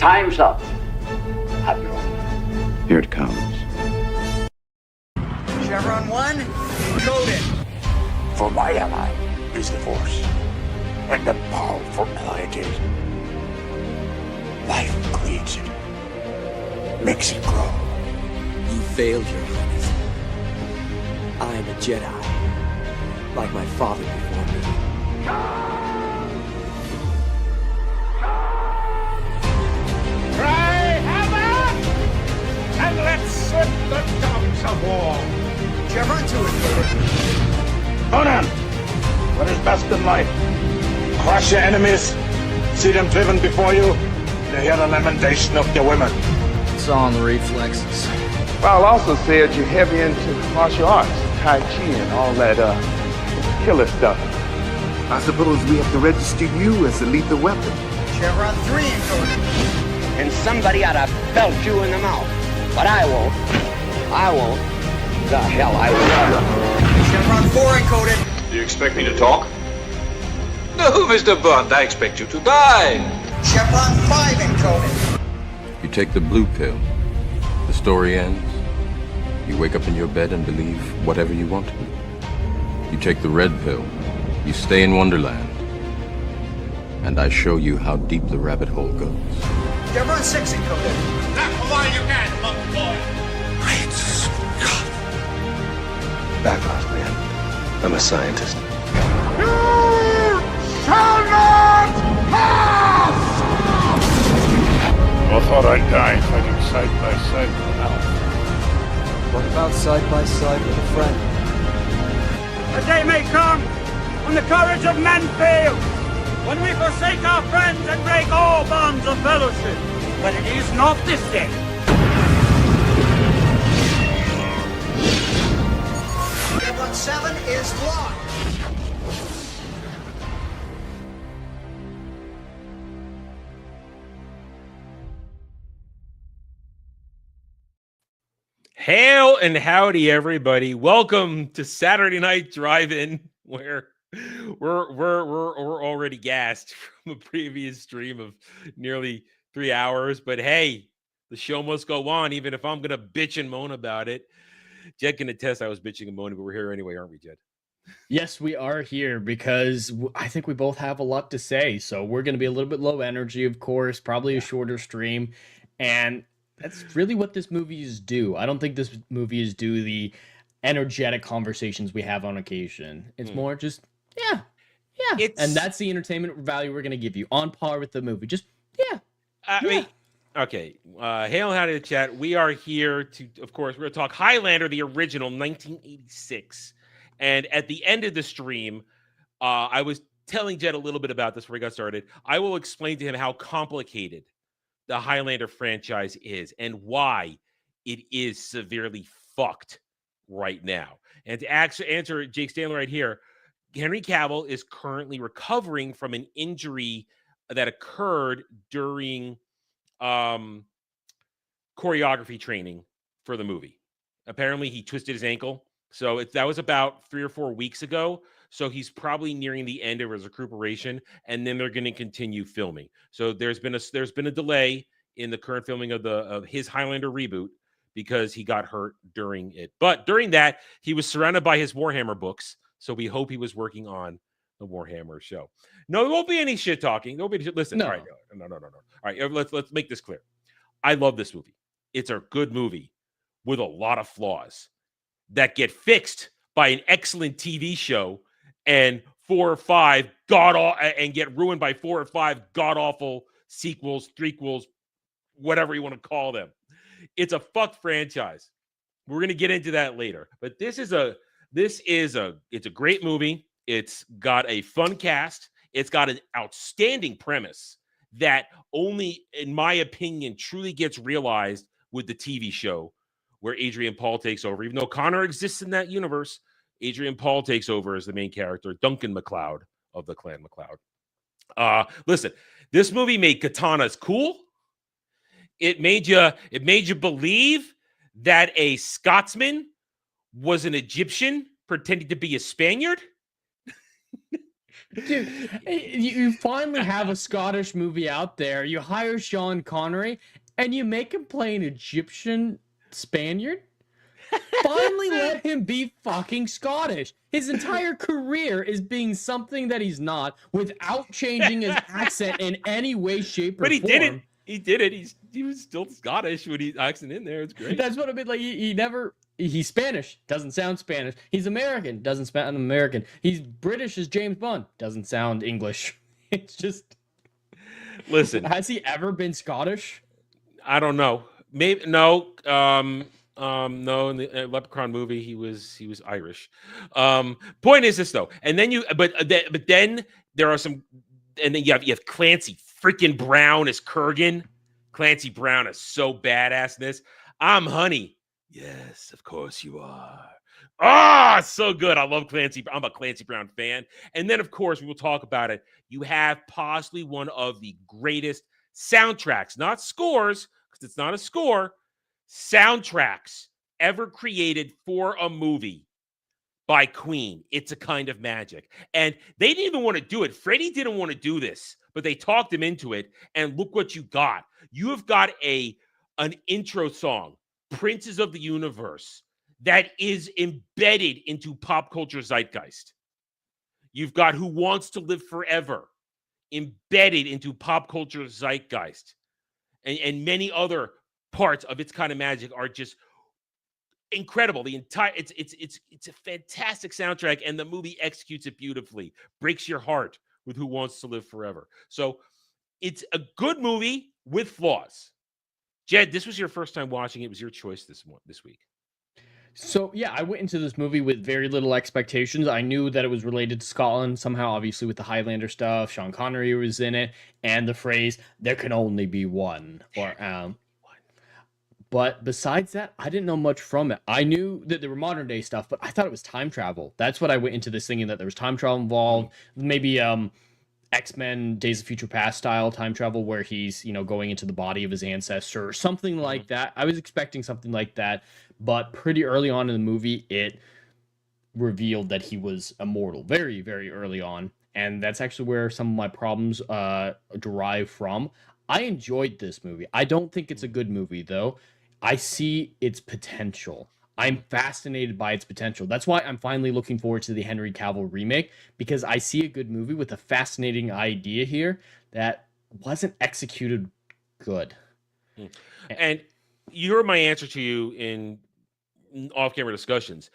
Time's up. Admiral. Here it comes. Chevron 1, coded. For my ally is the Force, and the powerful ally it is. Life creates it, makes it grow. You failed, Your Highness. I am a Jedi, like my father before me. Cry hammer, and let's set the dogs of war. Chevron 2 is coded. Conan, what is best in life? Crush your enemies, see them driven before you, to hear the lamentation of their women. It's on the reflexes. Well, also said you're heavy into martial arts, Tai Chi and all that killer stuff. I suppose we have to register you as a lethal weapon. Chevron 3 encoded. And somebody ought to belt you in the mouth. But I won't. I won't. The hell I will. Chevron 4 encoded. Do you expect me to talk? No, Mr. Bond, I expect you to die. Chevron 5 encoded. You take the blue pill. The story ends. You wake up in your bed and believe whatever you want to. You take the red pill. You stay in Wonderland. And I show you how deep the rabbit hole goes. Chevron 6 encoded. Not for while you can, monkey boy. Great Scott. Back off, man. I'm a scientist. You shall not pass! I thought I'd die fighting side by side with an elf. What about side by side with a friend? A day may come when the courage of men fails, when we forsake our friends and break all bonds of fellowship. But it is not this day. Chevron 7 is locked. Hail and howdy, everybody! Welcome to Saturday Night Drive-In, where we're already gassed from a previous stream of nearly 3 hours. But hey, the show must go on, even if I'm gonna bitch and moan about it. Jed can attest I was bitching and moaning, but we're here anyway, aren't we, Jed? Yes, we are here because I think we both have a lot to say. So we're going to be a little bit low energy, of course, probably a shorter stream. And that's really what this movie is due. I don't think this movie is due the energetic conversations we have on occasion. It's more just, yeah. And that's the entertainment value we're going to give you, on par with the movie. Just, I mean, okay. Hail and howdy to chat. We are here to, of course, we're going to talk Highlander, the original, 1986. And at the end of the stream, I was telling Jed a little bit about this before we got started. I will explain to him how complicated the Highlander franchise is and why it is severely fucked right now. And to answer Jake Stanley right here, Henry Cavill is currently recovering from an injury that occurred during choreography training for the movie. Apparently, he twisted his ankle. So that was about 3 or 4 weeks ago. So he's probably nearing the end of his recuperation, and then they're going to continue filming. So there's been a delay in the current filming of his Highlander reboot because he got hurt during it. But during that, he was surrounded by his Warhammer books. So we hope he was working on the Warhammer show. No, there won't be any shit talking. Listen. No. All right, no. All right, let's make this clear. I love this movie. It's a good movie with a lot of flaws that get fixed by an excellent TV show and 4 or 5 and get ruined by 4 or 5 god-awful sequels, threequels, whatever you want to call them. It's a fuck franchise. We're going to get into that later. But it's a great movie. It's got a fun cast. It's got an outstanding premise that only, in my opinion, truly gets realized with the TV show where Adrian Paul takes over. Even though Connor exists in that universe, Adrian Paul takes over as the main character, Duncan MacLeod of the Clan MacLeod. Listen, this movie made katanas cool. It made you believe that a Scotsman was an Egyptian pretending to be a Spaniard. Dude, you finally have a Scottish movie out there. You hire Sean Connery, and you make him play an Egyptian Spaniard? Finally let him be fucking Scottish. His entire career is being something that he's not without changing his accent in any way, shape, or But he form. did it. He did it. He was still Scottish when he accent in there. It's great. That's what I mean. Like he's Spanish, doesn't sound Spanish. He's American, doesn't sound American. He's British as James Bond, doesn't sound English. It's just. Listen, has he ever been Scottish? I don't know. Maybe no. No. In the Leprechaun movie, he was Irish. Point is this though, and then but then there are some, and then you have Clancy freaking Brown as Kurgan. Clancy Brown is so badass in this. I'm Honey. Yes, of course you are. So good. I love Clancy. I'm a Clancy Brown fan. And then, of course, we will talk about it. You have possibly one of the greatest soundtracks, not scores, because it's not a score, soundtracks ever created for a movie by Queen. It's a Kind of Magic. And they didn't even want to do it. Freddie didn't want to do this, but they talked him into it. And look what you got. You have got an intro song, Princes of the Universe, that is embedded into pop culture zeitgeist. You've got Who Wants to Live Forever, embedded into pop culture zeitgeist. And many other parts of It's Kind of Magic are just incredible. The entire it's a fantastic soundtrack, and the movie executes it beautifully. Breaks your heart with Who Wants to Live Forever. So it's a good movie with flaws. Jed, this was your first time watching it. It was your choice this week. So, yeah, I went into this movie with very little expectations. I knew that it was related to Scotland somehow, obviously with the Highlander stuff. Sean Connery was in it, and the phrase, there can only be one. But besides that, I didn't know much from it. I knew that there were modern day stuff, but I thought it was time travel. That's what I went into this thinking, that there was time travel involved. Maybe X-Men Days of Future Past style time travel where he's, going into the body of his ancestor or something like that. I was expecting something like that, but pretty early on in the movie, it revealed that he was immortal very, very early on. And that's actually where some of my problems derive from. I enjoyed this movie. I don't think it's a good movie, though. I see its potential. I'm fascinated by its potential. That's why I'm finally looking forward to the Henry Cavill remake, because I see a good movie with a fascinating idea here that wasn't executed good. And you heard my answer to you in off-camera discussions.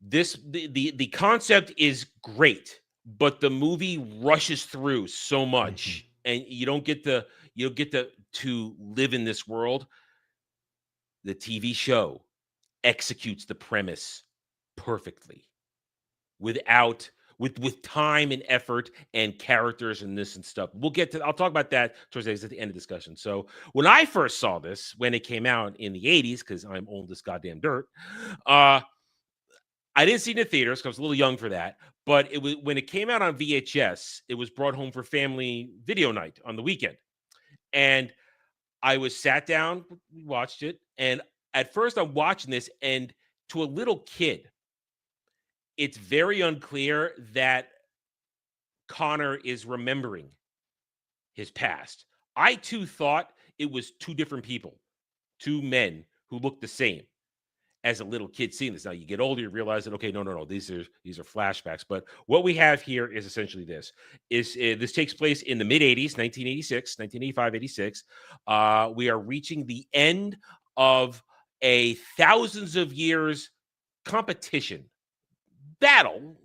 The concept is great, but the movie rushes through so much, and you don't get to live in this world. The TV show executes the premise perfectly with time and effort and characters and this and stuff. I'll talk about that towards the end of the discussion. So when I first saw this, when it came out in the 80s, because I'm old as goddamn dirt, I didn't see it in the theaters because I was a little young for that. But it was when it came out on VHS, it was brought home for family video night on the weekend. And I was sat down, watched it, and at first I'm watching this, and to a little kid, it's very unclear that Connor is remembering his past. I too thought it was two different people, two men who looked the same as a little kid seeing this. Now you get older, you realize that, okay, no, these are flashbacks. But what we have here is essentially this. This takes place in the mid-'80s, 1986, 1985, 86. We are reaching the end of a thousands of years competition,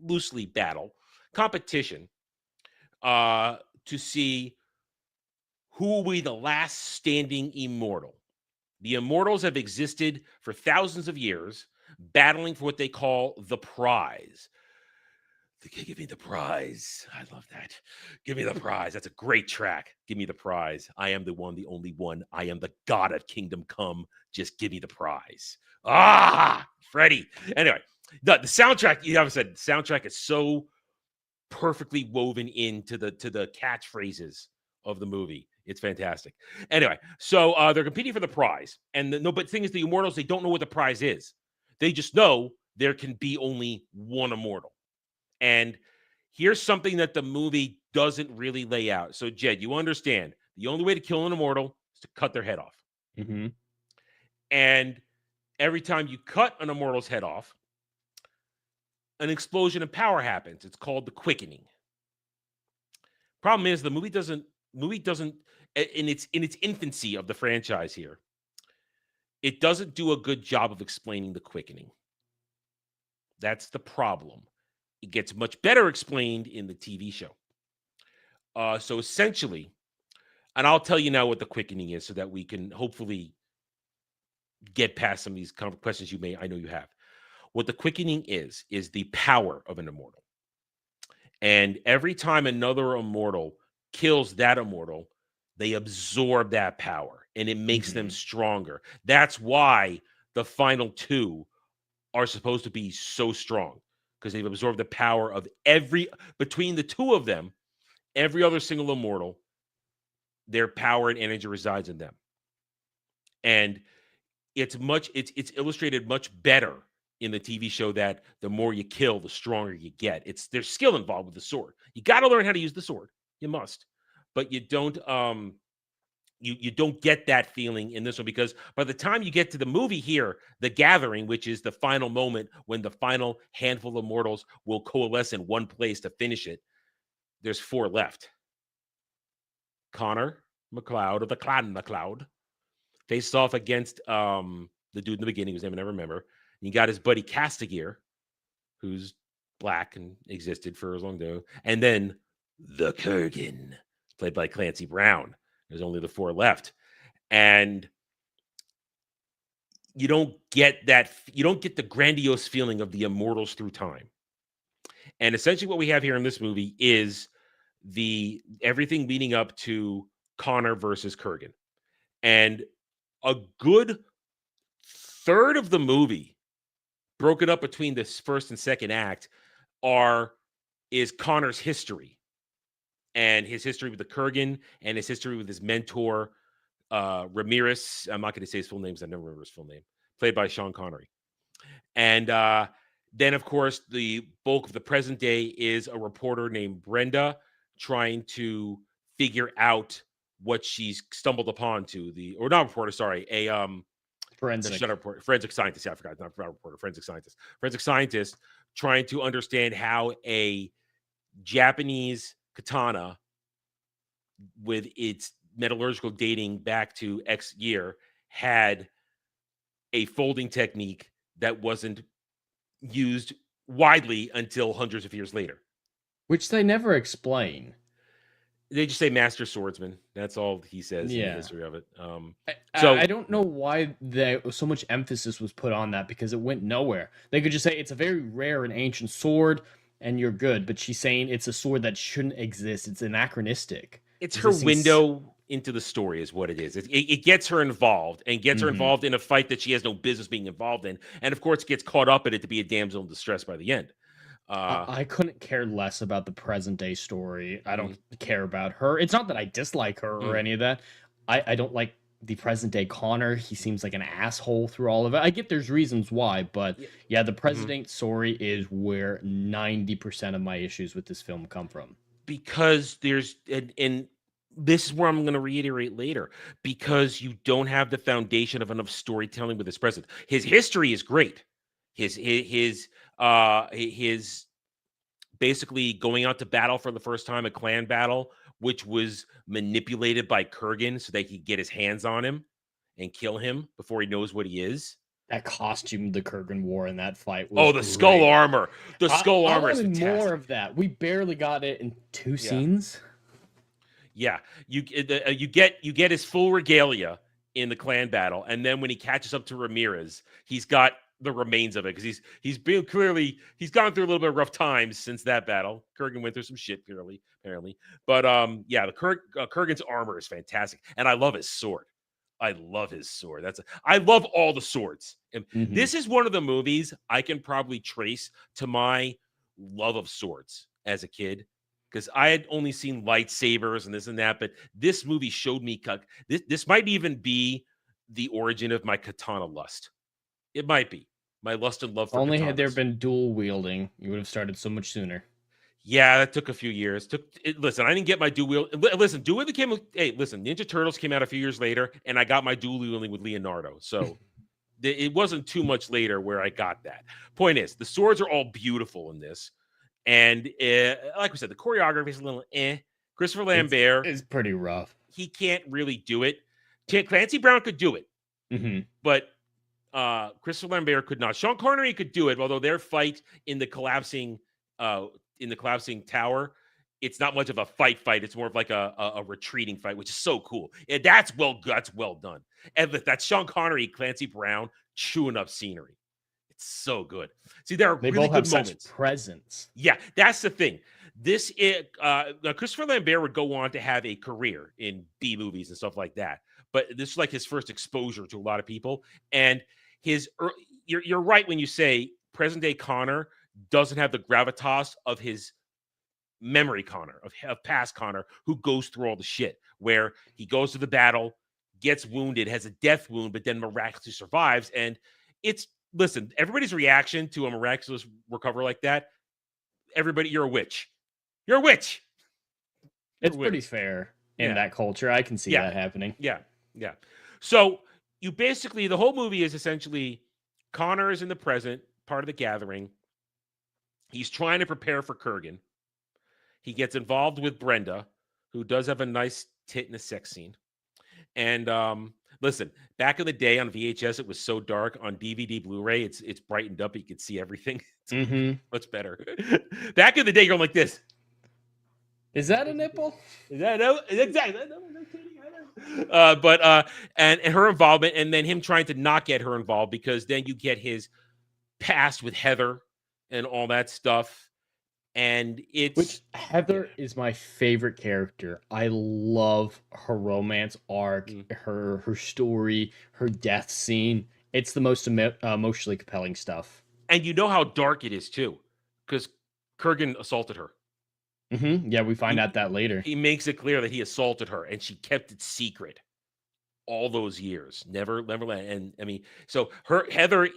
loosely battle, competition to see who will be the last standing immortal. The immortals have existed for thousands of years, battling for what they call the prize. Give me the prize. I love that. Give me the prize. That's a great track. Give me the prize. I am the one, the only one. I am the god of kingdom come. Just give me the prize. Freddie. Anyway, the soundtrack, you haven't said, the soundtrack is so perfectly woven into the catchphrases of the movie. It's fantastic. Anyway, so they're competing for the prize. And but the thing is, the immortals, they don't know what the prize is. They just know there can be only one immortal. And Here's something that the movie doesn't really lay out. So, Jed, you understand the only way to kill an immortal is to cut their head off. Mm-hmm. And every time you cut an immortal's head off, an explosion of power happens. It's called the quickening. Problem is, the movie doesn't in its infancy of the franchise here, it doesn't do a good job of explaining the quickening. That's the problem. It gets much better explained in the TV show. So essentially, and I'll tell you now what the quickening is so that we can hopefully get past some of these questions I know you have. What the quickening is the power of an immortal. And every time another immortal kills that immortal, they absorb that power and it makes them stronger. That's why the final two are supposed to be so strong, because they've absorbed the power of between the two of them, every other single immortal, their power and energy resides in them. And it's illustrated much better in the TV show that the more you kill, the stronger you get. There's skill involved with the sword. You got to learn how to use the sword. You must. But you don't you don't get that feeling in this one, because by the time you get to the movie here, The Gathering, which is the final moment when the final handful of mortals will coalesce in one place to finish it, there's 4 left. Connor MacLeod of the Clan MacLeod faced off against the dude in the beginning whose name I never remember. And you got his buddy Castigear, who's black and existed for as long ago. And then the Kurgan, played by Clancy Brown. There's only the 4 left. And you don't get the grandiose feeling of the immortals through time. And essentially what we have here in this movie is everything leading up to Connor versus Kurgan. And a good third of the movie, broken up between this first and second act, is Connor's history. And his history with the Kurgan and his history with his mentor, Ramirez. I'm not going to say his full name because I never remember his full name. Played by Sean Connery. And then, of course, the bulk of the present day is a reporter named Brenda trying to figure out what she's stumbled upon forensic scientist. Yeah, I forgot, not reporter, forensic scientist trying to understand how a Japanese katana with its metallurgical dating back to X year had a folding technique that wasn't used widely until hundreds of years later. Which they never explain. They just say master swordsman. That's all he says in the history of it. I don't know why so much emphasis was put on that, because it went nowhere. They could just say it's a very rare and ancient sword and you're good. But she's saying it's a sword that shouldn't exist. It's anachronistic. It's her window into the story is what it is. It gets her involved and gets her involved in a fight that she has no business being involved in. And of course, gets caught up in it to be a damsel in distress by the end. I couldn't care less about the present day story. I don't care about her. It's not that I dislike her or any of that. I don't like the present day Connor. He seems like an asshole through all of it. I get there's reasons why, but yeah, the present day story is where 90% of my issues with this film come from. Because there's, and this is where I'm going to reiterate later, because you don't have the foundation of enough storytelling with his present. His history is great. His basically going out to battle for the first time, a clan battle, which was manipulated by Kurgan so they could get his hands on him and kill him before he knows what he is. That costume the Kurgan wore in that fight was the skull armor. The skull armor is fantastic. More of that. We barely got it in 2 scenes. Yeah, you get his full regalia in the clan battle, and then when he catches up to Ramirez, he's got the remains of it, because he's gone through a little bit of rough times since that battle. Kurgan went through some shit apparently. But the Kurgan's armor is fantastic, and I love his sword. I love his sword. I love all the swords. And this is one of the movies I can probably trace to my love of swords as a kid, because I had only seen lightsabers and this and that, but this movie showed me this might even be the origin of my katana lust. It might be my lust and love for only katanas. Had there been dual wielding, you would have started so much sooner. Yeah, that took a few years. Listen, I didn't get my dual wheel. Listen, dual wielding came. Hey, listen, Ninja Turtles came out a few years later, and I got my dual wielding with Leonardo. So it wasn't too much later where I got that. Point is, the swords are all beautiful in this, and like we said, the choreography is a little eh. Christopher Lambert is pretty rough. He can't really do it. Clancy Brown could do it, but Christopher Lambert could not. Sean Connery could do it, although their fight in the collapsing tower, it's not much of a fight. It's more of like a retreating fight, which is so cool. That's well done. And that's Sean Connery, Clancy Brown chewing up scenery. It's so good. See, there are they really both have good such moments. presence. Yeah, that's the thing. This is Christopher Lambert would go on to have a career in B movies and stuff like that, but this is like his first exposure to a lot of people. And you're right when you say present day Connor doesn't have the gravitas of his memory Connor, of past Connor, who goes through all the shit, where he goes to the battle, gets wounded, has a death wound, but then miraculously survives. And listen, everybody's reaction to a miraculous recovery like that, everybody, you're a witch. You're a witch. It's pretty fair in that culture. I can see that happening. Yeah. So you basically, the whole movie is essentially Connor is in the present, part of the gathering. He's trying to prepare for Kurgan. He gets involved with Brenda, who does have a nice tit in a sex scene. And listen, back in the day on VHS, it was so dark. On DVD, Blu-ray, it's brightened up. You could see everything. It's much better. Back in the day, you're going like this. Is that a nipple? Is that exactly? And her involvement, and then him trying to not get her involved, because then you get his past with Heather and all that stuff. And Heather is my favorite character. I love her romance arc, her story, her death scene. It's the most emotionally compelling stuff. And you know how dark it is too, because Kurgan assaulted her. Yeah, we find out that later. He makes it clear that he assaulted her, and she kept it secret all those years. Never. And I mean, so Heather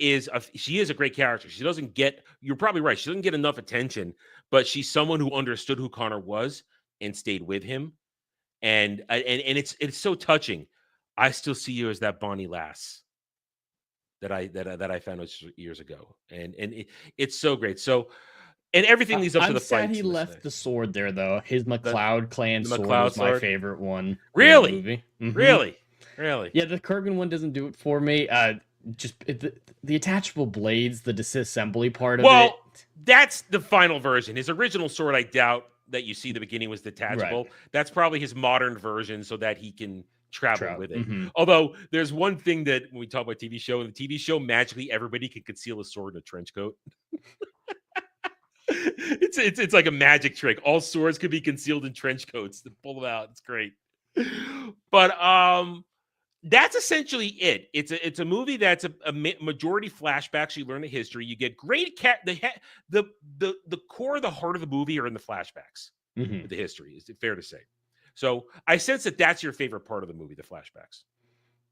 she is a great character. She doesn't get. You're probably right. She doesn't get enough attention, but she's someone who understood who Connor was and stayed with him. And it's so touching. I still see you as that Bonnie lass that I found years ago, and it's so great. So. And everything leads up to the fight. He left the sword there, though. His McLeod clan sword was my favorite one. Really? In the movie. Really? Yeah, the Kurgan one doesn't do it for me. The attachable blades, the disassembly part of it. Well, that's the final version. His original sword, I doubt that you see the beginning was detachable. Right. That's probably his modern version so that he can travel with it. Although there's one thing that when we talk about TV show, in the TV show, magically everybody can conceal a sword in a trench coat. It's like a magic trick. All swords could be concealed in trench coats to pull them out. It's great. But that's essentially it. It's a movie that's a majority flashbacks. You learn the history. You get great the core, the heart of the movie are in the flashbacks. The history is fair to say. So I sense that that's your favorite part of the movie, the flashbacks.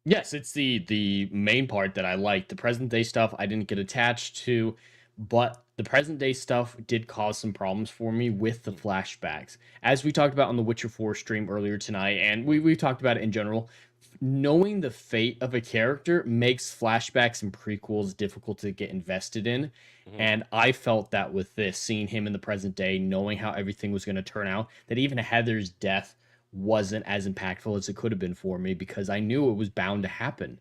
Yes, it's the main part that I like. The present day stuff I didn't get attached to. But the present day stuff did cause some problems for me with the flashbacks. As we talked about on the Witcher 4 stream earlier tonight, and we talked about it in general, knowing the fate of a character makes flashbacks and prequels difficult to get invested in. And I felt that with this, seeing him in the present day, knowing how everything was going to turn out, that even Heather's death wasn't as impactful as it could have been for me, because I knew it was bound to happen.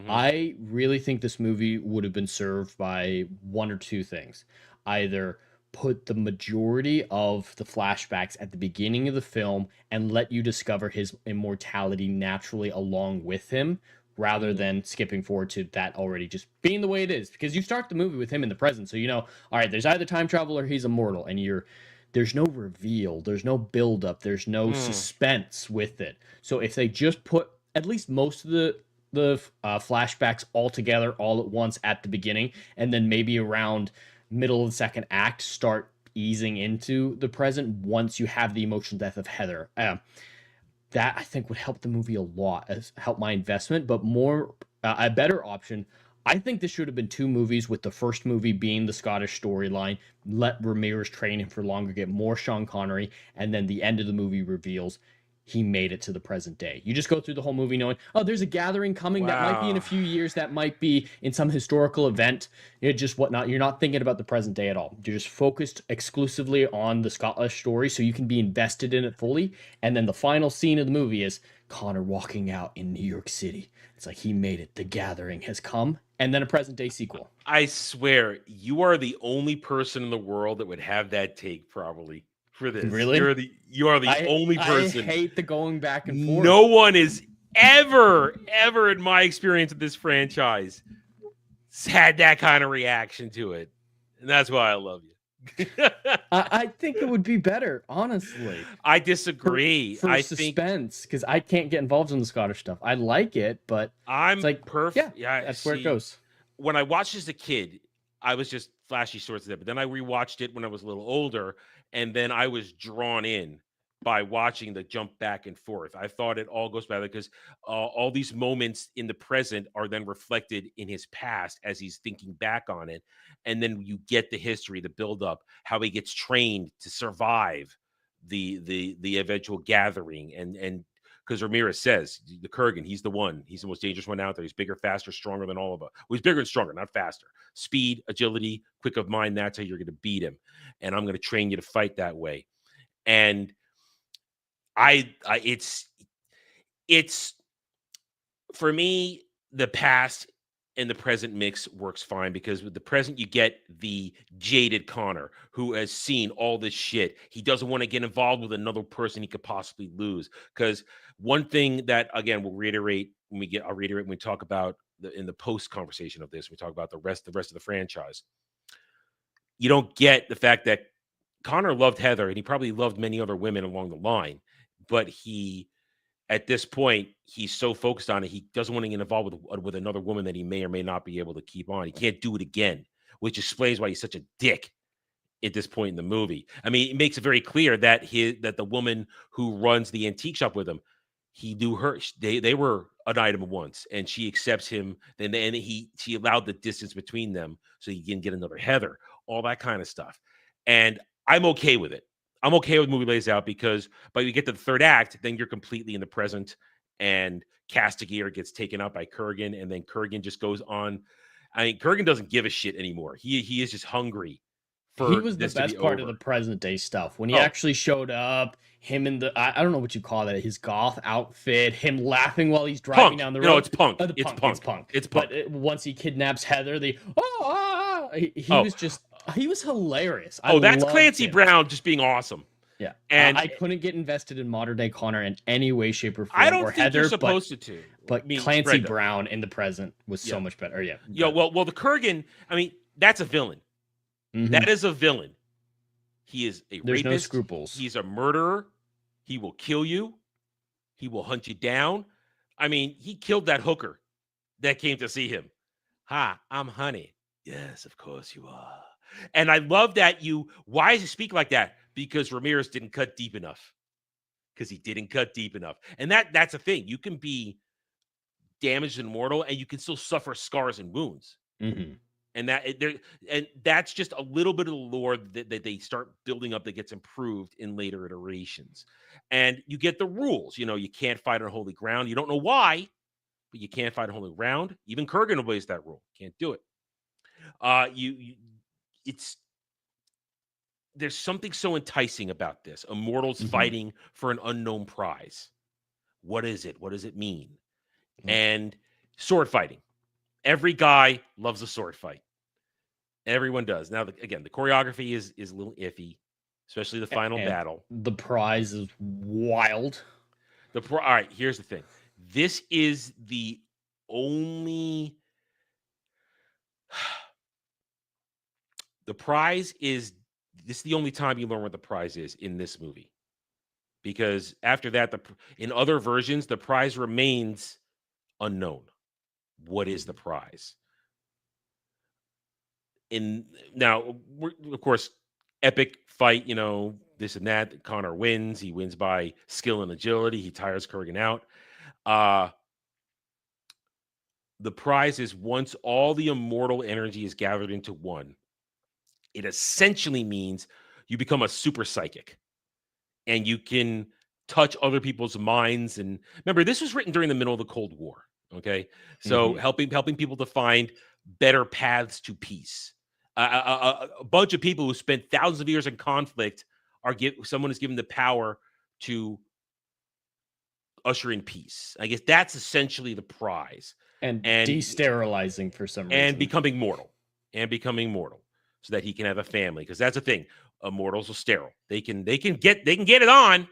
I really think this movie would have been served by one or two things. Either put the majority of the flashbacks at the beginning of the film and let you discover his immortality naturally along with him, rather than skipping forward to that already just being the way it is. Because you start the movie with him in the present, so you know, all right, there's either time travel or he's immortal, and there's no reveal, there's no buildup, there's no suspense with it. So if they just put at least most of the flashbacks all together all at once at the beginning, and then maybe around middle of the second act start easing into the present once you have the emotional death of Heather, that I think would help the movie a lot, help my investment. But more a better option, I think this should have been 2 movies, with the first movie being the Scottish storyline, let Ramirez train him for longer, get more Sean Connery, and then the end of the movie reveals he made it to the present day. You just go through the whole movie knowing, oh, there's a gathering coming that might be in a Wow. few years, that might be in some historical event, just whatnot. You're not thinking about the present day at all. You're just focused exclusively on the Scottish story, so you can be invested in it fully. And then the final scene of the movie is Connor walking out in New York City. It's like he made it. The gathering has come. And then a present day sequel. I swear, you are the only person in the world that would have that take, probably, for this. Really? You are the only person. I hate the going back and forth. No one is ever in my experience of this franchise had that kind of reaction to it. And that's why I love you. I think it would be better, honestly. I disagree. For I suspense, because I can't get involved in the Scottish stuff. I like it, but I'm it's like perfect. Yeah, that's where it goes. When I watched as a kid, I was just flashy sorts of that. But then I rewatched it when I was a little older, and then I was drawn in by watching the jump back and forth. I thought it all goes back because all these moments in the present are then reflected in his past as he's thinking back on it. And then you get the history, the buildup, how he gets trained to survive the eventual gathering. And because Ramirez says, the Kurgan, he's the one. He's the most dangerous one out there. He's bigger, faster, stronger than all of us. Well, he's bigger and stronger, not faster. Speed, agility, quick of mind, that's how you're going to beat him. And I'm going to train you to fight that way. And it's for me, the past and the present mix works fine, because with the present you get the jaded Connor who has seen all this shit. He doesn't want to get involved with another person he could possibly lose. Because one thing that, again, I'll reiterate when we talk about in the post conversation of this, we talk about the rest of the franchise. You don't get the fact that Connor loved Heather, and he probably loved many other women along the line, but at this point, he's so focused on it, he doesn't want to get involved with another woman that he may or may not be able to keep on. He can't do it again, which explains why he's such a dick at this point in the movie. I mean, it makes it very clear that the woman who runs the antique shop with him, he knew her. They were an item once, and she accepts him. She allowed the distance between them so he can get another Heather, all that kind of stuff. And I'm okay with it. I'm okay with the movie lays out, because by you get to the third act, then you're completely in the present, and Castigator gets taken out by Kurgan, and then Kurgan just goes on. I mean, Kurgan doesn't give a shit anymore. He is just hungry. He was the best part of the present day stuff when he actually showed up. Him in the I don't know what you call that, his goth outfit, him laughing while he's driving down the road. No, it's punk. It's punk. But once he kidnaps Heather, he was hilarious. That's Clancy Brown just being awesome. Yeah, and I couldn't get invested in modern day Connor in any way, shape, or form. I don't or think Heather, you're supposed to. But Clancy Brown in the present was so much better. Yeah. Well, the Kurgan. I mean, that's a villain. Mm-hmm. That is a villain. He is a There's rapist. No scruples. He's a murderer. He will kill you. He will hunt you down. I mean, he killed that hooker that came to see him. Hi, I'm Honey. Yes, of course you are. And I love that why does he speak like that? Because Ramirez didn't cut deep enough. Because he didn't cut deep enough. And that's a thing. You can be damaged and mortal, and you can still suffer scars and wounds. Mm-hmm. And that's just a little bit of the lore that they start building up that gets improved in later iterations. And you get the rules. You can't fight on holy ground. You don't know why, but you can't fight on holy ground. Even Kurgan obeys that rule. Can't do it. There's something so enticing about this. Immortals fighting for an unknown prize. What is it? What does it mean? Mm-hmm. And sword fighting. Every guy loves a sword fight. Everyone does. Now, again, the choreography is a little iffy, especially the final battle. The prize is wild. All right, here's the thing. This is the only... This is the only time you learn what the prize is in this movie. Because after that, in other versions, the prize remains unknown. What is the prize? Now, of course, epic fight, this and that. Connor wins. He wins by skill and agility. He tires Kurgan out. the prize is once all the immortal energy is gathered into one, it essentially means you become a super psychic and you can touch other people's minds. And remember, this was written during the middle of the Cold War. Okay. So helping people to find better paths to peace. A bunch of people who spent thousands of years in conflict someone is given the power to usher in peace. I guess that's essentially the prize. And de-sterilizing for some reason. And becoming mortal. So that he can have a family. Because that's the thing. Immortals are sterile. They can get it on,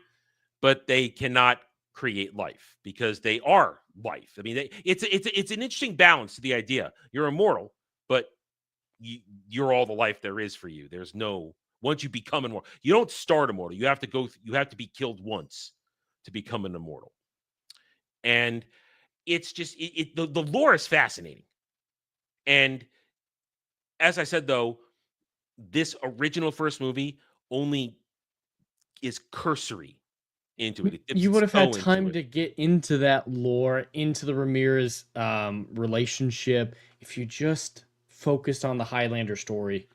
but they cannot create life because they are life. I mean, it's an interesting balance to the idea. You're immortal, but you're all the life there is for you. There's no, once you become immortal, you don't start immortal. You have to be killed once to become an immortal. And it's just, the lore is fascinating. And as I said, though, this original first movie only is cursory into it. You would have had time to get into that lore, into the Ramirez relationship, if you just focused on the Highlander story.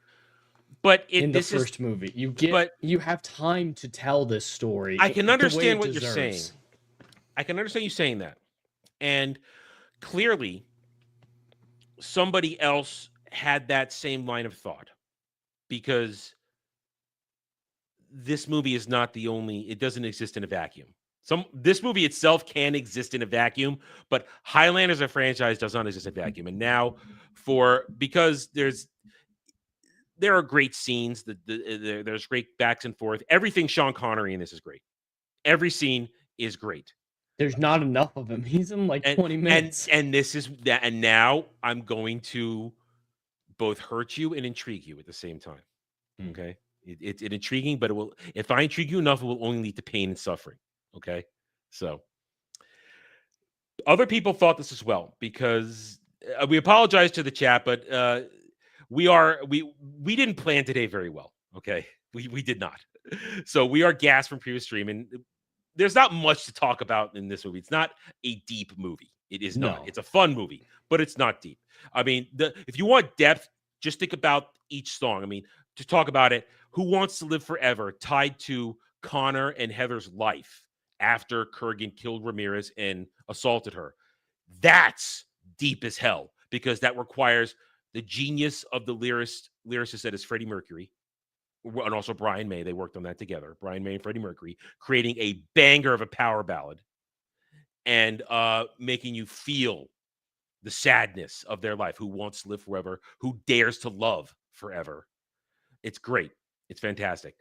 But in the first movie, you have time to tell this story. I can understand what you're saying. I can understand you saying that. And clearly, somebody else had that same line of thought, because this movie is not the only, it doesn't exist in a vacuum. This movie itself can exist in a vacuum, but Highlander as a franchise does not exist in a vacuum. And now because there are great scenes, there's great backs and forth. Everything Sean Connery in this is great. Every scene is great. There's not enough of him. He's in like 20 minutes. And this is that. And now I'm going to both hurt you and intrigue you at the same time. Okay. It's intriguing, but if I intrigue you enough, it will only lead to pain and suffering. Okay. So other people thought this as well, because we apologize to the chat, but we didn't plan today very well. Okay. We did not. So we are gassed from previous stream, and there's not much to talk about in this movie. It's not a deep movie. It is not. It's a fun movie, but it's not deep. I mean, if you want depth, just think about each song. I mean, to talk about it, Who Wants to Live Forever, tied to Connor and Heather's life after Kurgan killed Ramirez and assaulted her. That's deep as hell, because that requires the genius of the lyricist that is Freddie Mercury, and also Brian May. They worked on that together. Brian May and Freddie Mercury, creating a banger of a power ballad and making you feel the sadness of their life. Who wants to live forever? Who dares to love forever? It's great. It's fantastic.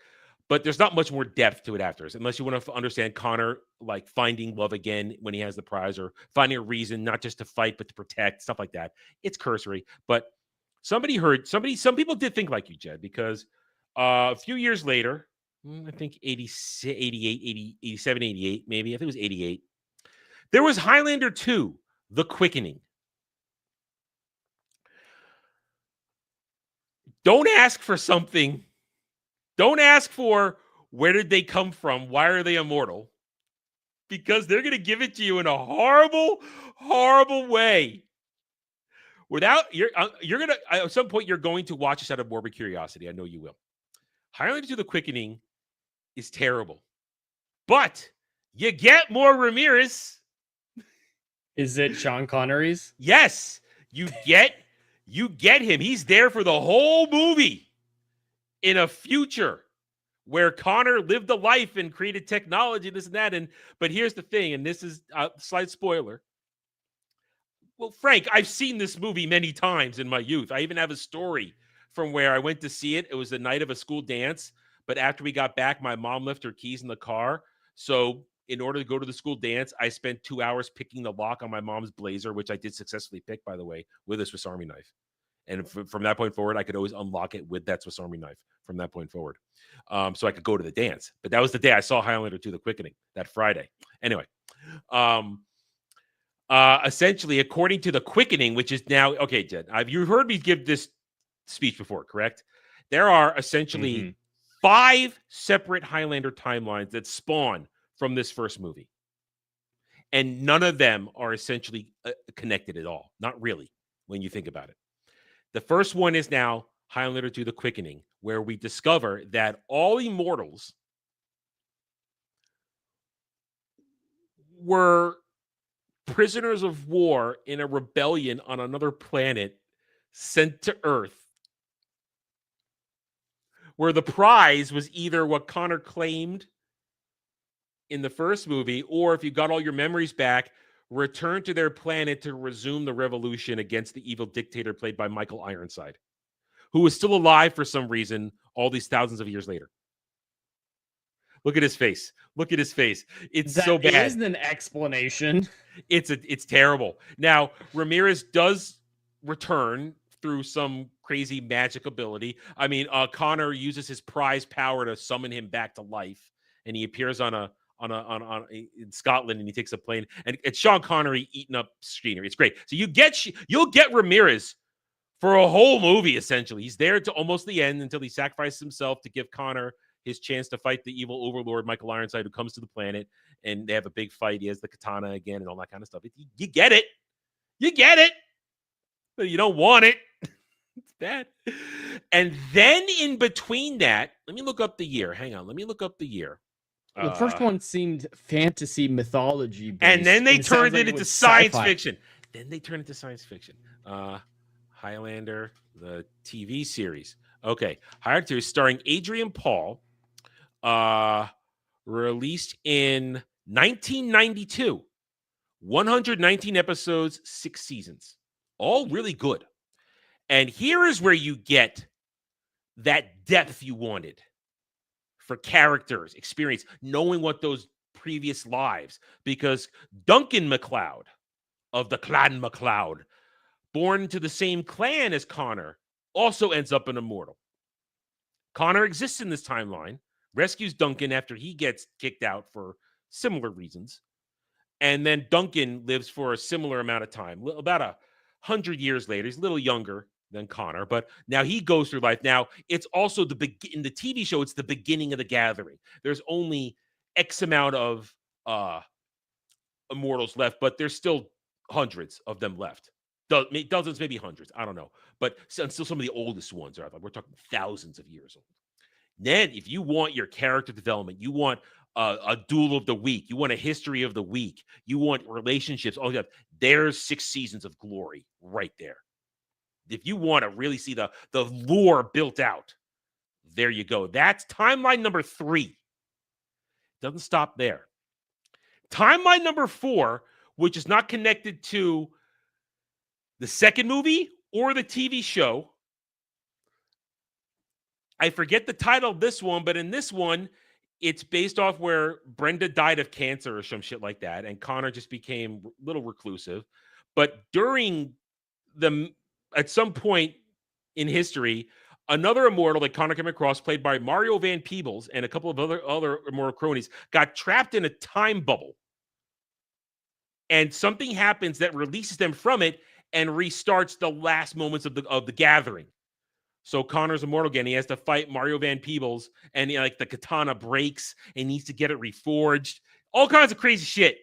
But there's not much more depth to it after, unless you want to understand Connor like finding love again when he has the prize, or finding a reason not just to fight but to protect, stuff like that. It's cursory. But some people did think like you, Jed, because a few years later, I think 87, 88, maybe. I think it was 88. There was Highlander 2, The Quickening. Don't ask for something. Don't ask for where did they come from? Why are they immortal? Because they're going to give it to you in a horrible, horrible way. Without you're going to, at some point, you're going to watch this out of morbid curiosity. I know you will. Highlander 2: The Quickening is terrible, but you get more Ramirez. Is it Sean Connery's? Yes, you get him. He's there for the whole movie in a future where Connor lived a life and created technology, this and that. But here's the thing, and this is a slight spoiler. Well, Frank, I've seen this movie many times in my youth. I even have a story from where I went to see it. It was the night of a school dance, but after we got back, my mom left her keys in the car. So in order to go to the school dance, I spent 2 hours picking the lock on my mom's Blazer, which I did successfully pick, by the way, with a Swiss Army knife. And from that point forward, I could always unlock it with that Swiss Army knife from that point forward. So I could go to the dance. But that was the day I saw Highlander 2: The Quickening, that Friday. Anyway, essentially, according to The Quickening, which is now, okay, Jed, you've heard me give this speech before, correct? There are essentially 5 separate Highlander timelines that spawn from this first movie. And none of them are essentially connected at all. Not really, when you think about it. The first one is now Highlander 2: The Quickening, where we discover that all immortals were prisoners of war in a rebellion on another planet sent to Earth, where the prize was either what Connor claimed in the first movie, or if you got all your memories back, return to their planet to resume the revolution against the evil dictator played by Michael Ironside, who is still alive for some reason all these thousands of years later. Look at his face. Look at his face. It's so bad. That isn't an explanation. It's terrible. Now, Ramirez does return through some crazy magic ability. I mean, Connor uses his prize power to summon him back to life, and he appears on in Scotland, and he takes a plane, and it's Sean Connery eating up scenery. It's great. So you'll get Ramirez for a whole movie, essentially. He's there to almost the end until he sacrifices himself to give Connor his chance to fight the evil overlord, Michael Ironside, who comes to the planet, and they have a big fight. He has the katana again and all that kind of stuff. You get it. You get it. But you don't want it. It's bad. And then in between that, let me look up the year. Hang on. Let me look up the year. The first one seemed fantasy mythology based, and then they turned like it into science fiction. Then they turned into science fiction. Highlander, the TV series. Okay. Highlander is starring Adrian Paul. Released in 1992. 119 episodes, 6 seasons. All really good. And here is where you get that depth you wanted for characters, experience, knowing what those previous lives. Because Duncan MacLeod of the Clan MacLeod, born into the same clan as Connor, also ends up an immortal. Connor exists in this timeline, rescues Duncan after he gets kicked out for similar reasons. And then Duncan lives for a similar amount of time, about 100 years later. He's a little younger than Connor, but now he goes through life. Now, it's also in the TV show, it's the beginning of the gathering. There's only X amount of immortals left, but there's still hundreds of them left. Dozens, maybe hundreds. I don't know. But still some of the oldest ones are. We're talking thousands of years old. Then, if you want your character development, you want a duel of the week, you want a history of the week, you want relationships, all that, there's 6 seasons of glory right there. If you want to really see the lore built out, there you go. That's timeline number 3. Doesn't stop there. Timeline number 4, which is not connected to the second movie or the TV show. I forget the title of this one, but in this one, it's based off where Brenda died of cancer or some shit like that, and Connor just became a little reclusive. But at some point in history, another immortal that Connor came across, played by Mario Van Peebles and a couple of other immortal cronies, got trapped in a time bubble. And something happens that releases them from it and restarts the last moments of the gathering. So Connor's immortal again. He has to fight Mario Van Peebles, and the katana breaks and needs to get it reforged. All kinds of crazy shit.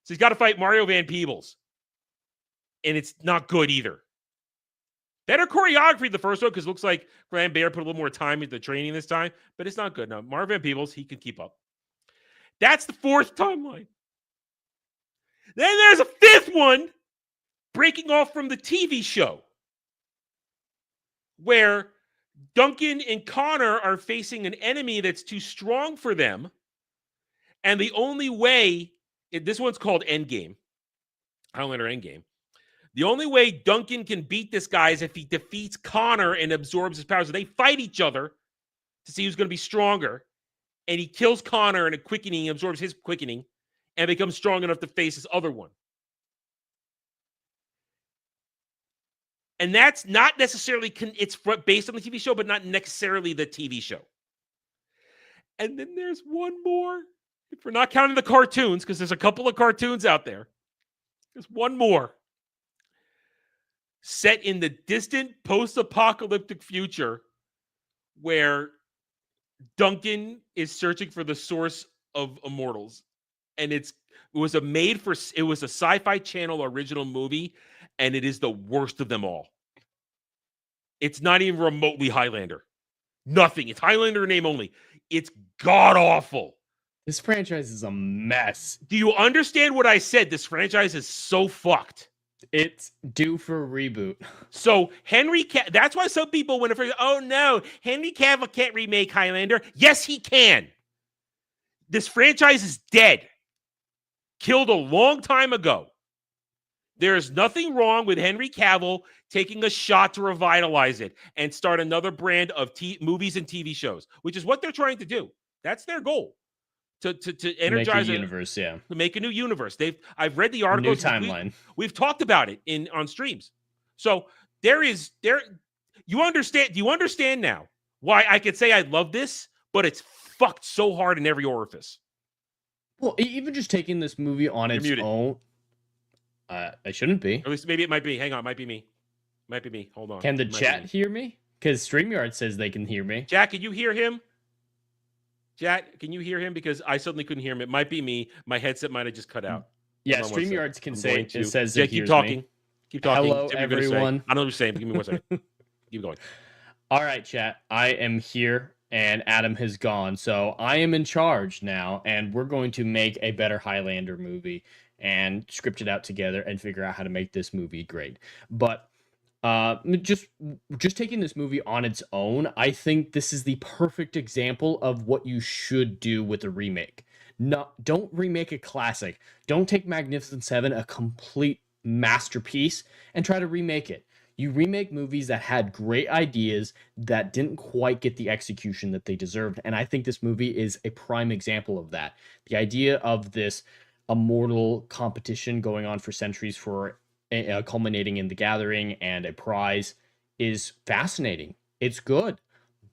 So he's got to fight Mario Van Peebles. And it's not good either. Better choreography the first one, because it looks like Graham Bear put a little more time into training this time, but it's not good. Now, Mario Van Peebles, he can keep up. That's the 4th timeline. Then there's a 5th one, breaking off from the TV show, where Duncan and Connor are facing an enemy that's too strong for them. And the only way, this one's called Endgame, Highlander Endgame. The only way Duncan can beat this guy is if he defeats Connor and absorbs his powers. So they fight each other to see who's going to be stronger. And he kills Connor in a quickening, absorbs his quickening, and becomes strong enough to face this other one. And that's not necessarily, it's based on the TV show, but not necessarily the TV show. And then there's one more. If we're not counting the cartoons, because there's a couple of cartoons out there. There's one more. Set in the distant post-apocalyptic future where Duncan is searching for the source of immortals. and it was a Sci-Fi Channel original movie, and it is the worst of them all. It's not even remotely Highlander. Nothing. It's Highlander name only. It's god awful. This franchise is a mess. Do you understand what I said? This franchise is so fucked. It's due for a reboot. So that's why some people when oh no, Henry Cavill can't remake Highlander. Yes, he can. This franchise is dead. Killed a long time ago. There is nothing wrong with Henry Cavill taking a shot to revitalize it and start another brand of movies and TV shows, which is what they're trying to do. That's their goal. To energize make a universe, to make a new universe. I've read the articles. New timeline. We've talked about it on streams. So you understand. Do you understand now why I could say I love this, but it's fucked so hard in every orifice? Well, even just taking this movie on its own, I shouldn't be. At least maybe it might be. Hang on, it might be me. Might be me. Hold on. Can the chat hear me? Because StreamYard says they can hear me. Jack, can you hear him? Jack, can you hear him? Because I suddenly couldn't hear him. It might be me. My headset might have just cut out. Yeah, StreamYards can say it says Jake, it hears keep talking. Me. Keep talking. Hello, everyone. I know what you're saying, but give me 1 second. Keep going. All right, chat. I am here, and Adam has gone. So I am in charge now, and we're going to make a better Highlander movie and script it out together and figure out how to make this movie great. But just taking this movie on its own, I think this is the perfect example of what you should do with a remake. Don't remake a classic. Don't take Magnificent Seven, a complete masterpiece, and try to remake it. You remake movies that had great ideas that didn't quite get the execution that they deserved, and I think this movie is a prime example of that. The idea of this immortal competition going on for centuries for culminating in the gathering and a prize is fascinating. It's good,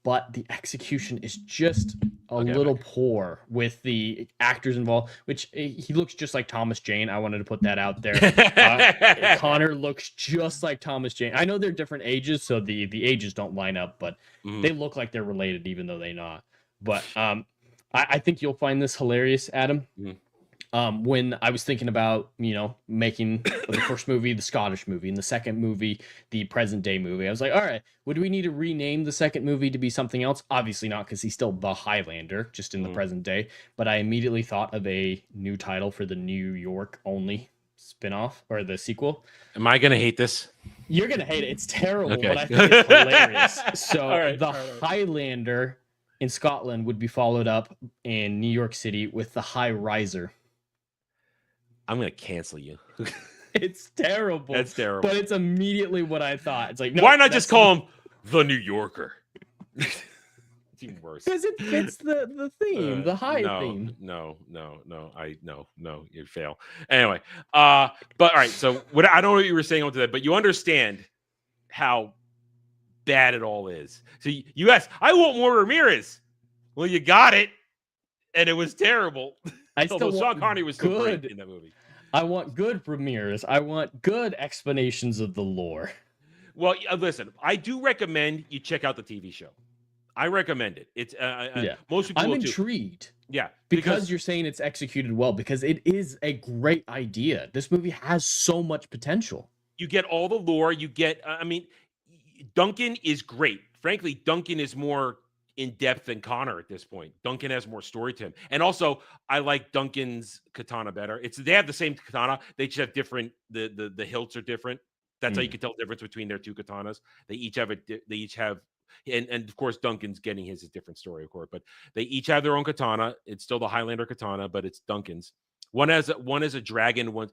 but the execution is just a little poor with the actors involved, which he looks just like Thomas Jane. I wanted to put that out there. Connor looks just like Thomas Jane. I know they're different ages, so the ages don't line up, but they look like they're related, even though they're not. But I think you'll find this hilarious, Adam. When I was thinking about, making the first movie, the Scottish movie, and the second movie, the present day movie, I was like, all right, would we need to rename the second movie to be something else? Obviously not, because he's still the Highlander, just in the present day. But I immediately thought of a new title for the New York only spinoff or the sequel. Am I going to hate this? You're going to hate it. It's terrible, but I think it's hilarious. So the Highlander in Scotland would be followed up in New York City with the High Riser. I'm going to cancel you. It's terrible. That's terrible. But it's immediately what I thought. It's like, no, why not just call him the New Yorker? It's even worse. Because it fits the theme, the high theme. No, you fail. Anyway, but all right. So I don't know what you were saying on to that, but you understand how bad it all is. So you asked, I want more Ramirez. Well, you got it, and it was terrible. Although Sean Connery was so great in that movie. I want good Ramirez. I want good explanations of the lore. Well, listen, I do recommend you check out the TV show. I recommend it. It's most people. I'm intrigued. Yeah, because you're saying it's executed well, because it is a great idea. This movie has so much potential. You get all the lore. You get. Duncan is great. Frankly, Duncan is more in depth than Connor at this point. Duncan has more story to him, and also I like Duncan's katana better. They have the same katana. They just have different. The hilts are different. That's how you can tell the difference between their two katanas. They each have. And of course, Duncan's getting his a different story, of course. But they each have their own katana. It's still the Highlander katana, but it's Duncan's. One has a dragon.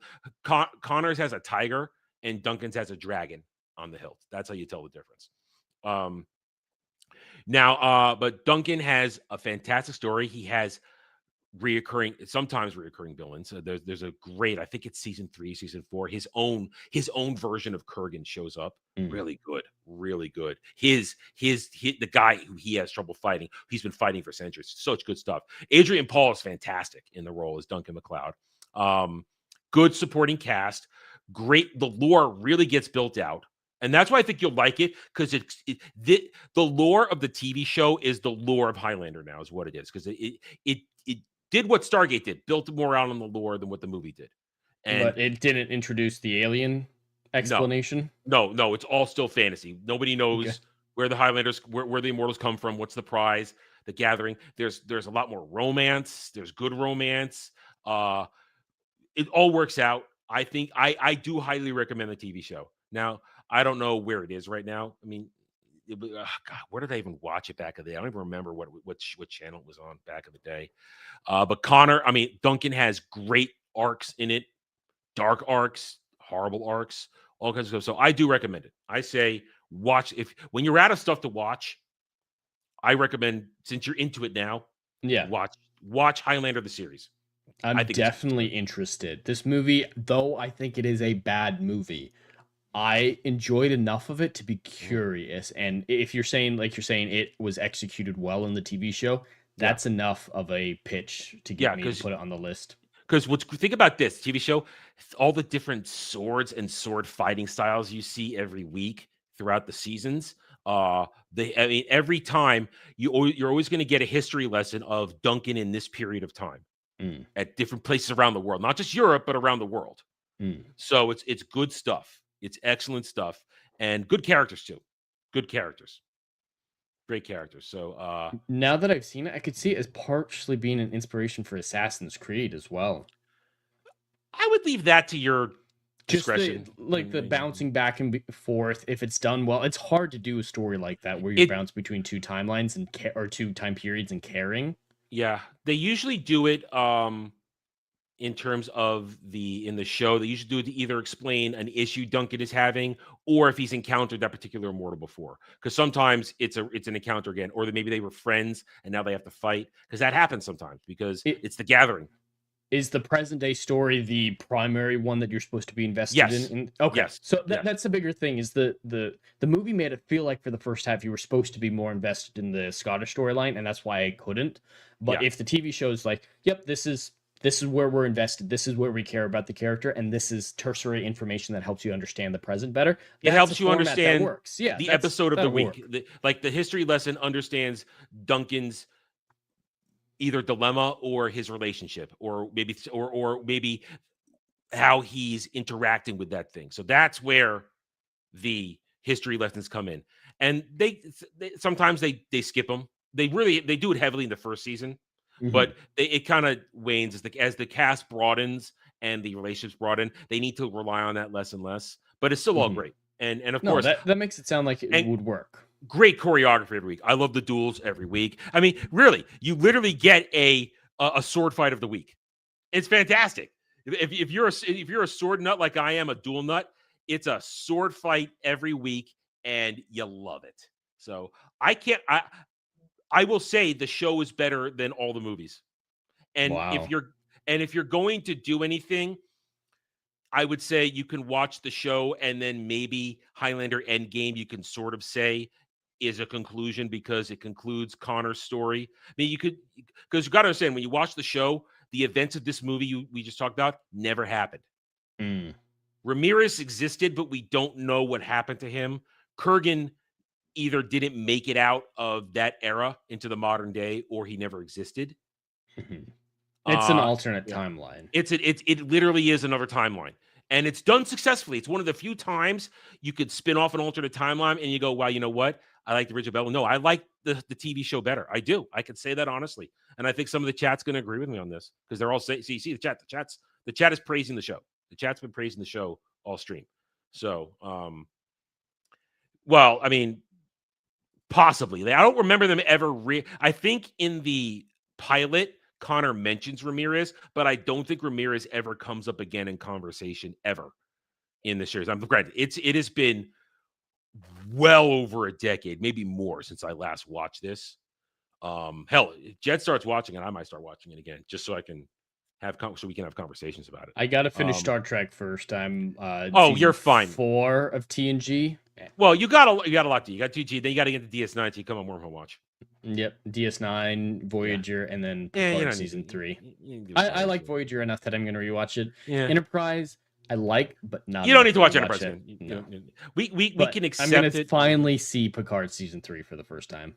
Connor's has a tiger, and Duncan's has a dragon on the hilt. That's how you tell the difference. But Duncan has a fantastic story. He has sometimes reoccurring villains. There's a great, I think it's season 3, season 4. His own version of Kurgan shows up. Really good. The guy who he has trouble fighting. He's been fighting for centuries. Such good stuff. Adrian Paul is fantastic in the role as Duncan MacLeod. Good supporting cast. Great. The lore really gets built out. And that's why I think you'll like it, because the lore of the TV show is the lore of Highlander now, is what it is. Because it did what Stargate did, built more out on the lore than what the movie did. And But it didn't introduce the alien explanation. No, it's all still fantasy. Nobody knows Okay. where the Highlanders, where the Immortals come from. What's the prize? The Gathering. There's a lot more romance. There's good romance. It all works out. I think I do highly recommend the TV show. Now, I don't know where it is right now. I mean, God, where did I even watch it back in the day? I don't even remember what channel it was on back in the day. But Duncan has great arcs in it, dark arcs, horrible arcs, all kinds of stuff. So I do recommend it. I say watch when you're out of stuff to watch. I recommend, since you're into it now, watch Highlander the series. I'm definitely interested. This movie, though I think it is a bad movie, I enjoyed enough of it to be curious. And if you're saying, it was executed well in the TV show, that's enough of a pitch to get me to put it on the list. Because think about this TV show, all the different swords and sword fighting styles you see every week throughout the seasons. Every time you're always going to get a history lesson of Duncan in this period of time at different places around the world, not just Europe, but around the world. So it's good stuff. It's excellent stuff, and good characters too. Good characters, great characters. So now that I've seen it, I could see it as partially being an inspiration for Assassin's Creed as well. I would leave that to your discretion. The bouncing back and forth. If it's done well, it's hard to do a story like that where you bounce between two timelines or two time periods and caring. Yeah, they usually do it. In terms of in the show, they usually do it to either explain an issue Duncan is having, or if he's encountered that particular immortal before. Because sometimes it's an encounter again, or maybe they were friends and now they have to fight. Because that happens sometimes because it's the Gathering. Is the present day story the primary one that you're supposed to be invested in? Okay, yes. So that's the bigger thing. Is the movie made it feel like for the first half you were supposed to be more invested in the Scottish storyline, and that's why I couldn't. But if the TV show is like, yep, this is where we're invested. This is where we care about the character, and this is tertiary information that helps you understand the present better. It helps you understand that works. Yeah, the episode of the week. The history lesson understands Duncan's either dilemma or his relationship, or maybe how he's interacting with that thing. So that's where the history lessons come in, and they sometimes they skip them. They do it heavily in the first season. But it kind of wanes as the cast broadens and the relationships broaden. They need to rely on that less and less. But it's still all great. And of course, that makes it sound like it would work. Great choreography every week. I love the duels every week. I mean, really, you literally get a sword fight of the week. It's fantastic. If you're a sword nut like I am, a duel nut, it's a sword fight every week, and you love it. So I will say the show is better than all the movies. And if you're going to do anything, I would say you can watch the show, and then maybe Highlander Endgame you can sort of say is a conclusion because it concludes Connor's story. I mean, because you got to understand, when you watch the show, the events of this movie we just talked about never happened. Ramirez existed, but we don't know what happened to him. Kurgan either didn't make it out of that era into the modern day, or he never existed. It's an alternate timeline. It literally is another timeline, and it's done successfully. It's one of the few times you could spin off an alternate timeline and you go, wow, you know what? I like the original Bell. No, I like the TV show better. I do. I can say that honestly. And I think some of the chat's going to agree with me on this, because they're all saying, see the chat is praising the show. The chat's been praising the show all stream. So, well, I mean, possibly. I don't remember them ever. I think in the pilot, Connor mentions Ramirez, but I don't think Ramirez ever comes up again in conversation ever in the series. I'm granted, it has been well over a decade, maybe more, since I last watched this. Hell, if Jed starts watching it, I might start watching it again, just so I can so we can have conversations about it. I gotta finish Star Trek first. I'm you're fine. 4 of TNG. Well, you got a lot to. You got TNG, then you got to get the DS9 to come on Wormhole Watch. Yep, DS9, Voyager, and then Picard season 3. I like Voyager enough that I'm going to rewatch it. Yeah. Enterprise, I like, but not. You don't need to watch Enterprise. No. We can accept I'm going to it. finally see Picard season 3 for the first time.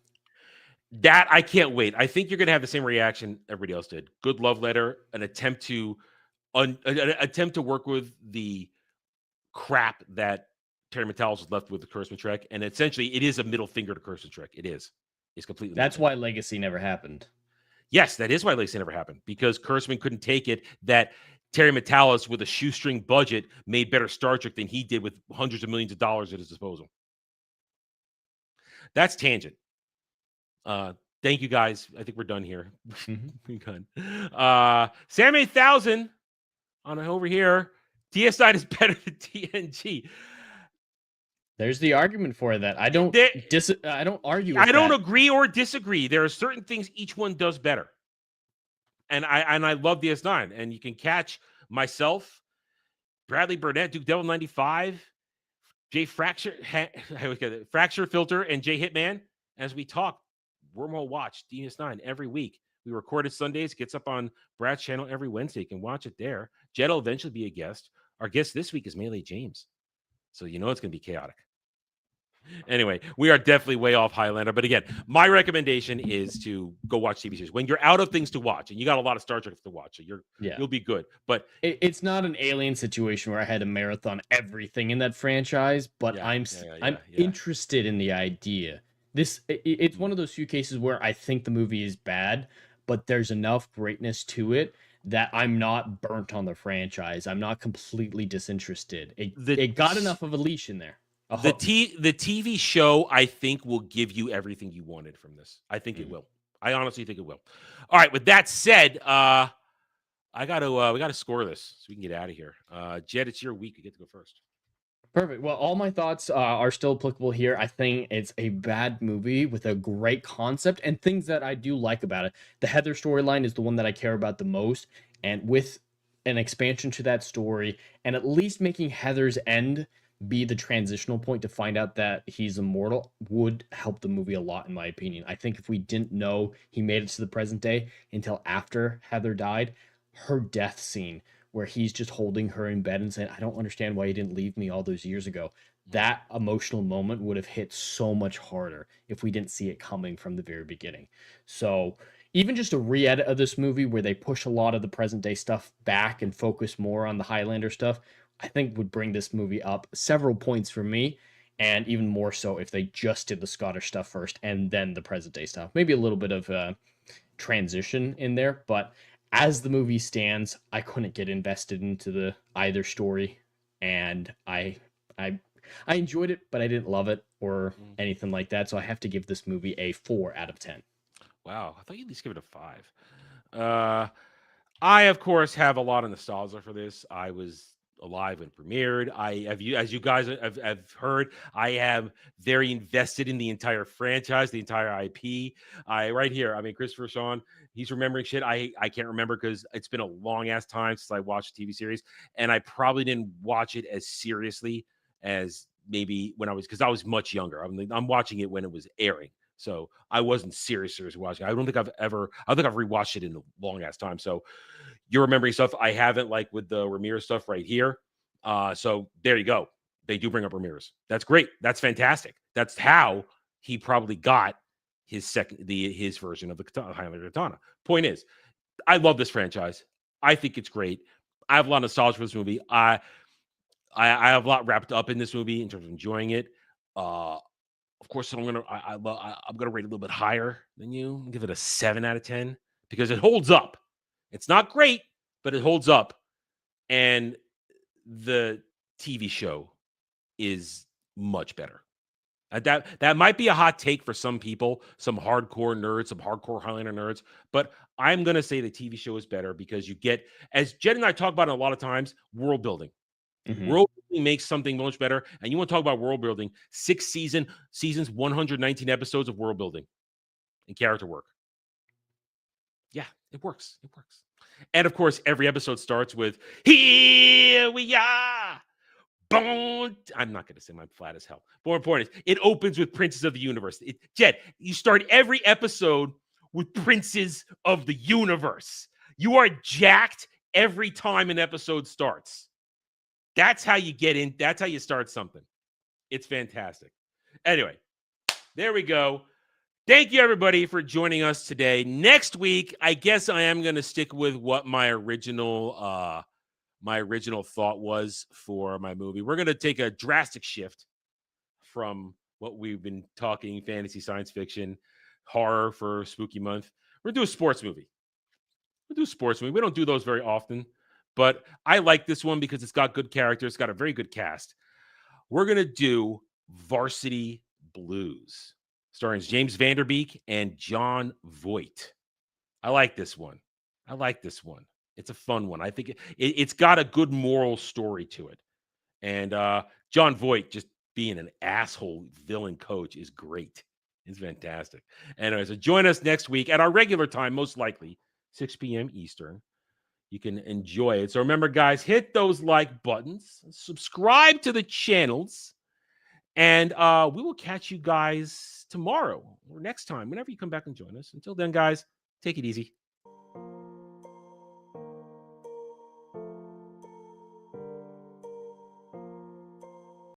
That I can't wait. I think you're going to have the same reaction everybody else did. Good love letter, an attempt to work with the crap that Terry Matalas was left with the Kurtzman Trek, and essentially it is a middle finger to Kurtzman Trek. It is. It's completely. That's why Legacy never happened. Yes, that is why Legacy never happened, because Kurtzman couldn't take it that Terry Matalas with a shoestring budget made better Star Trek than he did with hundreds of millions of dollars at his disposal. That's tangent. Thank you guys. I think we're done here. We're done. Sam 8000 on over here. DS9 is better than TNG. There's the argument for that. I don't argue with I don't that. agree or disagree. There are certain things each one does better. And I love DS9. And you can catch myself, Bradley Burnett, Duke Devil 95, Jay Fracture Filter, and Jay Hitman as we talk Wormhole Watch DS9 every week. We record it Sundays, gets up on Brad's channel every Wednesday. You can watch it there. Jed will eventually be a guest. Our guest this week is Melee James. So you know it's going to be chaotic. Anyway, we are definitely way off Highlander. But again, my recommendation is to go watch TV series. When you're out of things to watch, and you got a lot of Star Trek to watch, so you'll be good. But it's not an Alien situation where I had to marathon everything in that franchise, but I'm interested in the idea. It's one of those few cases where I think the movie is bad, but there's enough greatness to it that I'm not burnt on the franchise. I'm not completely disinterested. It got enough of a leash in there. The TV show, I think, will give you everything you wanted from this. I think it will. I honestly think it will. All right. With that said, we got to score this so we can get out of here. Jed, it's your week. You get to go first. Perfect. Well, all my thoughts are still applicable here. I think it's a bad movie with a great concept and things that I do like about it. The Heather storyline is the one that I care about the most. And with an expansion to that story and at least making Heather's end be the transitional point to find out that he's immortal would help the movie a lot, in my opinion. I think if we didn't know he made it to the present day until after Heather died, her death scene where he's just holding her in bed and saying, I don't understand why you didn't leave me all those years ago. That emotional moment would have hit so much harder if we didn't see it coming from the very beginning. So even just a re-edit of this movie where they push a lot of the present day stuff back and focus more on the Highlander stuff, I think would bring this movie up several points for me, and even more so if they just did the Scottish stuff first and then the present day stuff. Maybe a little bit of transition in there, but as the movie stands, I couldn't get invested into either story, and I enjoyed it, but I didn't love it or anything like that. So I have to give this movie a 4 out of 10. Wow, I thought you'd at least give it a 5. I of course have a lot of nostalgia for this. I was alive when it premiered. As you guys have heard, I am very invested in the entire franchise, the entire IP. Right here, I mean, Christopher Sean, he's remembering shit I can't remember because it's been a long ass time since I watched a TV series, and I probably didn't watch it as seriously as maybe when I was much younger. I'm watching it when it was airing, so I wasn't seriously watching. I don't think I've rewatched it in a long ass time. So you're remembering stuff I haven't, like with the Ramirez stuff right here. So there you go. They do bring up Ramirez. That's great. That's fantastic. That's how he probably got his version of the Highlander katana. Point is, I love this franchise. I think it's great. I have a lot of nostalgia for this movie. I have a lot wrapped up in this movie in terms of enjoying it. Of course, I'm gonna rate it a little bit higher than you. I'll give it a 7 out of 10 because it holds up. It's not great, but it holds up. And the TV show is much better. That might be a hot take for some people, some hardcore nerds, some hardcore Highlander nerds, but I'm going to say the TV show is better because you get, as Jed and I talk about it a lot of times, world building. Mm-hmm. World building makes something much better. And you want to talk about world building, 6 seasons, 119 episodes of world building and character work. Yeah, it works. It works. And of course, every episode starts with, here we are. Bon. I'm not going to sing, I'm flat as hell. But more important is, it opens with Princes of the Universe. Jed, you start every episode with Princes of the Universe. You are jacked every time an episode starts. That's how you get in. That's how you start something. It's fantastic. Anyway, there we go. Thank you, everybody, for joining us today. Next week, I guess I am going to stick with what my original thought was for my movie. We're going to take a drastic shift from what we've been talking fantasy, science fiction, horror for Spooky Month. We're going to do a sports movie. We don't do those very often, but I like this one because it's got good characters. It's got a very good cast. We're going to do Varsity Blues, starring James Van Der Beek and John Voight. I like this one. It's a fun one. I think it's got a good moral story to it. And John Voight just being an asshole villain coach is great. It's fantastic. Anyway, so join us next week at our regular time, most likely, 6 p.m. Eastern. You can enjoy it. So remember, guys, hit those like buttons, subscribe to the channels, and we will catch you guys tomorrow or next time, whenever you come back and join us. Until then, guys, take it easy.